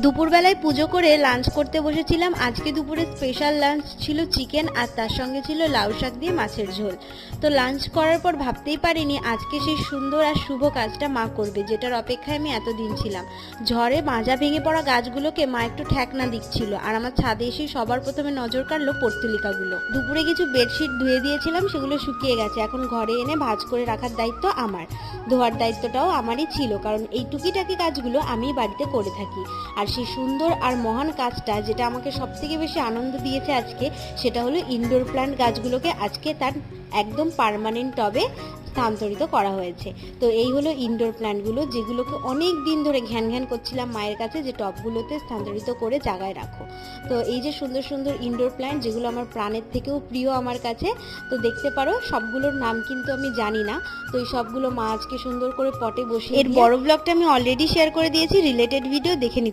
দুপুরবেলায় পুজো করে লাঞ্চ করতে বসেছিলাম। আজকে দুপুরে স্পেশাল লাঞ্চ ছিল চিকেন, আর তার সঙ্গে ছিল লাউ শাক দিয়ে মাছের ঝোল। তো লাঞ্চ করার পর ভাবতেই পারিনি আজকে সেই সুন্দর আর শুভ কাজটা মা করবে, যেটার অপেক্ষায় আমি এতদিন ছিলাম। ঝড়ে মাজা ভেঙে পড়া গাছগুলোকে মা একটু ঠেকনা দিচ্ছিল, আর আমার ছাদে এসে সবার প্রথমে নজর কাড়লো পর্তুলিকাগুলো। দুপুরে কিছু বেডশিট ধুয়ে দিয়েছিলাম, সেগুলো শুকিয়ে গেছে। এখন ঘরে এনে ভাঁজ করে রাখার দায়িত্ব আমার, ধোয়ার দায়িত্বটাও আমারই ছিল, কারণ এই টুকিটাকি কাজগুলো আমি বাড়িতে করে থাকি। আর সেই সুন্দর আর মহান কাজটা যেটা আমাকে সবথেকে বেশি আনন্দ দিয়েছে আজকে, সেটা হলো ইনডোর প্ল্যান্ট গাছগুলোকে আজকে তার একদম পার্মানেন্ট টবে স্থানান্তরিত করা হয়েছে। তো এই হলো ইনডোর প্ল্যান্টগুলো, যেগুলোকে অনেক দিন ধরে ঘ্যান ঘ্যান করছিলাম মায়ের কাছে যে টবগুলোতে স্থানান্তরিত করে জায়গায় রাখো। তো এই যে সুন্দর সুন্দর ইনডোর প্ল্যান্ট, যেগুলো আমার প্রাণের থেকেও প্রিয় আমার কাছে, তো দেখতে পারো সবগুলোর নাম কিন্তু আমি জানি না। তো এই সবগুলো মা আজকে সুন্দর করে পটে বসিয়ে, এর বড় ব্লগটা আমি অলরেডি শেয়ার করে দিয়েছি, রিলেটেড ভিডিও দেখে নিতে